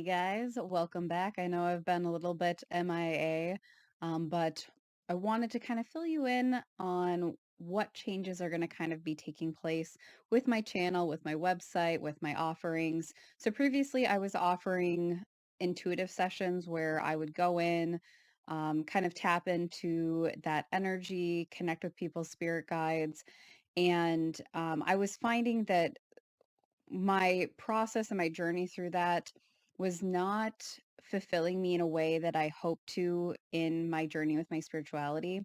guys, welcome back. I know I've been a little bit MIA, but I wanted to kind of fill you in on what changes are going to kind of be taking place with my channel, with my website, with my offerings. So previously, I was offering intuitive sessions where I would go in, kind of tap into that energy, connect with people's spirit guides. And I was finding that my process and my journey through that was not fulfilling me in a way that I hoped to in my journey with my spirituality.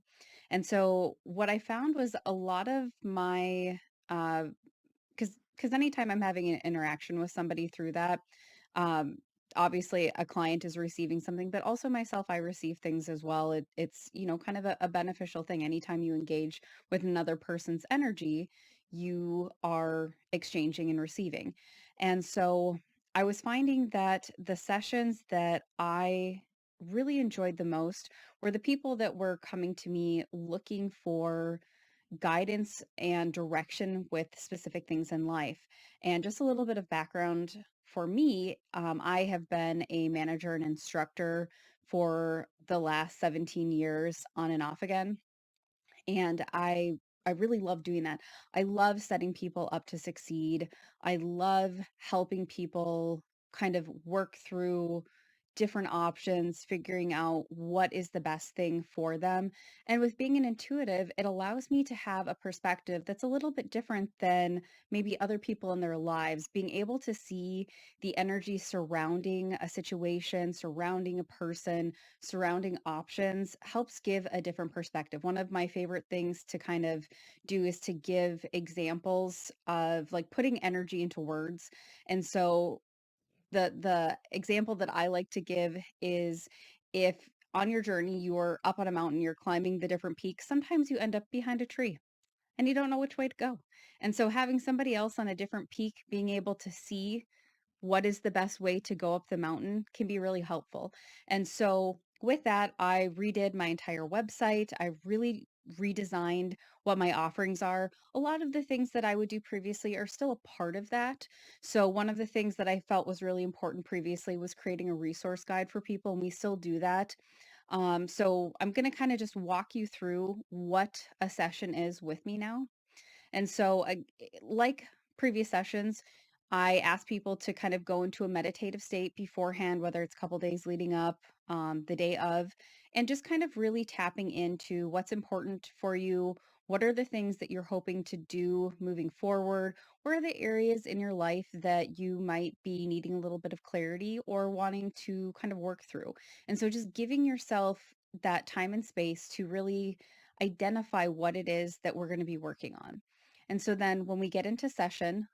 And so what I found was a lot of my because anytime I'm having an interaction with somebody through that, um, obviously a client is receiving something, but also myself, I receive things as well. It's kind of a beneficial thing. Anytime you engage with another person's energy, you are exchanging and receiving. And so I was finding that the sessions that I really enjoyed the most were the people that were coming to me looking for guidance and direction with specific things in life. And just a little bit of background for me, I have been a manager and instructor for the last 17 years on and off again. And I really love doing that. I love setting people up to succeed. I love helping people kind of work through different options, figuring out what is the best thing for them. And with being an intuitive, it allows me to have a perspective that's a little bit different than maybe other people in their lives, being able to see the energy surrounding a situation, surrounding a person, surrounding options helps give a different perspective. One of my favorite things to kind of do is to give examples of like putting energy into words. And so the example that I like to give is if on your journey you're up on a mountain, you're climbing the different peaks, sometimes you end up behind a tree and you don't know which way to go. And so having somebody else on a different peak being able to see what is the best way to go up the mountain can be really helpful. And so with that, I redid my entire website. I really redesigned what my offerings are. A lot of the things that I would do previously are still a part of that. So one of the things that I felt was really important previously was creating a resource guide for people, and we still do that. So I'm going to kind of just walk you through what a session is with me now. And so, like previous sessions, I ask people to kind of go into a meditative state beforehand, whether it's a couple days leading up, the day of, and just kind of really tapping into what's important for you. What are the things that you're hoping to do moving forward? Where are the areas in your life that you might be needing a little bit of clarity or wanting to kind of work through? And so just giving yourself that time and space to really identify what it is that we're going to be working on. And so then when we get into session,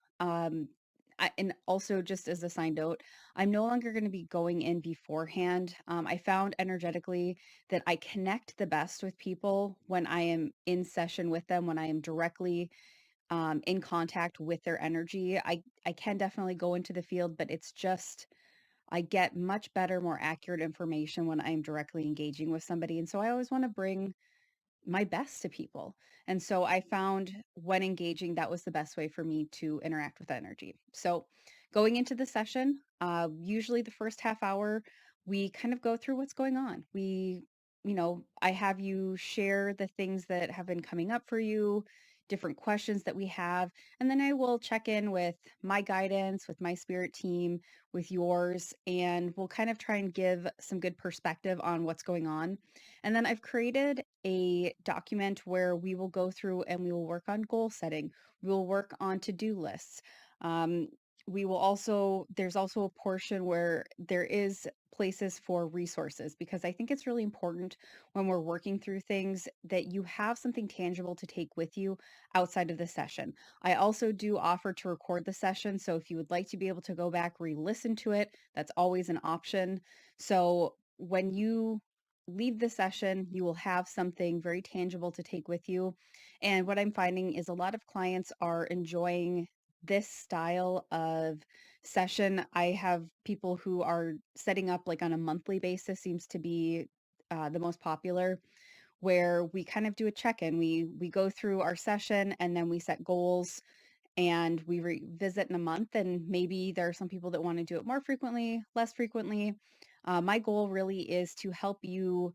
and also just as a side note, I'm no longer going to be going in beforehand. I found energetically that I connect the best with people when I am in session with them, when I am directly in contact with their energy. I can definitely go into the field, but it's just I get much better, more accurate information when I'm directly engaging with somebody. And so I always want to bring my best to people. And so I found when engaging, that was the best way for me to interact with energy. So going into the session, usually the first half hour, we kind of go through what's going on. I have you share the things that have been coming up for you, different questions that we have, and then I will check in with my guidance, with my spirit team, with yours, and we'll kind of try and give some good perspective on what's going on. And then I've created a document where we will go through and we will work on goal setting. We will work on to-do lists. Um, there's also a portion where there is places for resources because I think it's really important when we're working through things that you have something tangible to take with you outside of the session. I also do offer to record the session. So if you would like to be able to go back, re-listen to it, that's always an option. So when you leave the session, you will have something very tangible to take with you. And what I'm finding is a lot of clients are enjoying this style of session. I have people who are setting up like on a monthly basis, seems to be the most popular, where we kind of do a check-in. We go through our session and then we set goals and we revisit in a month. And maybe there are some people that want to do it more frequently, less frequently. My goal really is to help you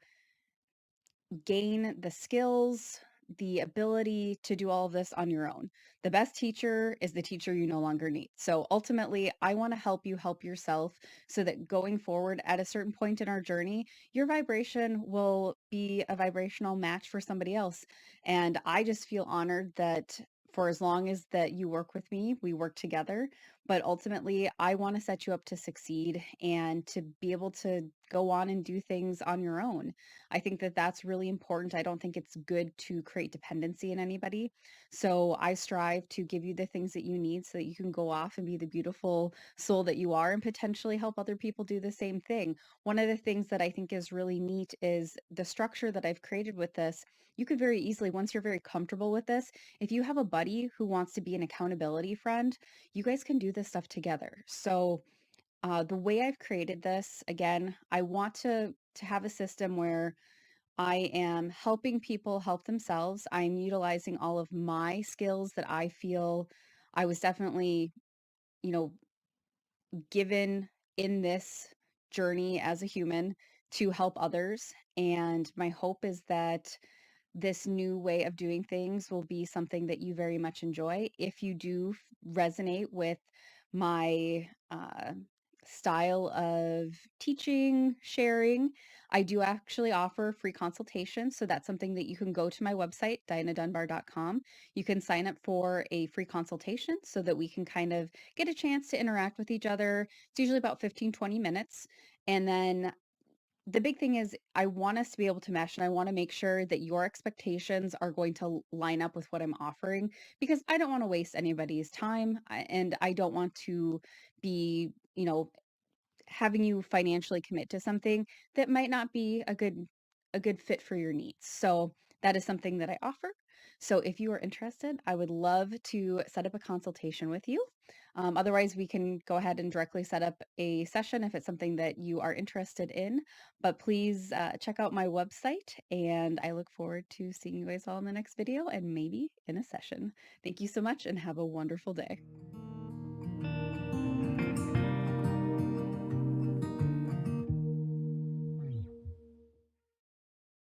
gain the skills, the ability to do all of this on your own. The best teacher is the teacher you no longer need. So ultimately, I want to help you help yourself so that going forward at a certain point in our journey, your vibration will be a vibrational match for somebody else. And I just feel honored that for as long as that you work with me, we work together. But ultimately, I want to set you up to succeed and to be able to go on and do things on your own. I think that that's really important. I don't think it's good to create dependency in anybody. So I strive to give you the things that you need so that you can go off and be the beautiful soul that you are and potentially help other people do the same thing. One of the things that I think is really neat is the structure that I've created with this. You could very easily, once you're very comfortable with this, if you have a buddy who wants to be an accountability friend, you guys can do this stuff together. So the way I've created this, again, I want to have a system where I am helping people help themselves. I'm utilizing all of my skills that I feel I was definitely, you know, given in this journey as a human to help others. And my hope is that this new way of doing things will be something that you very much enjoy. If you do resonate with my style of teaching, sharing, I do actually offer free consultations. So that's something that you can go to my website, dianadunbar.com. You can sign up for a free consultation so that we can kind of get a chance to interact with each other. It's usually about 15-20 minutes. And then the big thing is I want us to be able to mesh, and I want to make sure that your expectations are going to line up with what I'm offering because I don't want to waste anybody's time and I don't want to be, having you financially commit to something that might not be a good fit for your needs. So that is something that I offer. So if you are interested, I would love to set up a consultation with you. Otherwise, we can go ahead and directly set up a session if it's something that you are interested in. But please check out my website, and I look forward to seeing you guys all in the next video and maybe in a session. Thank you so much and have a wonderful day.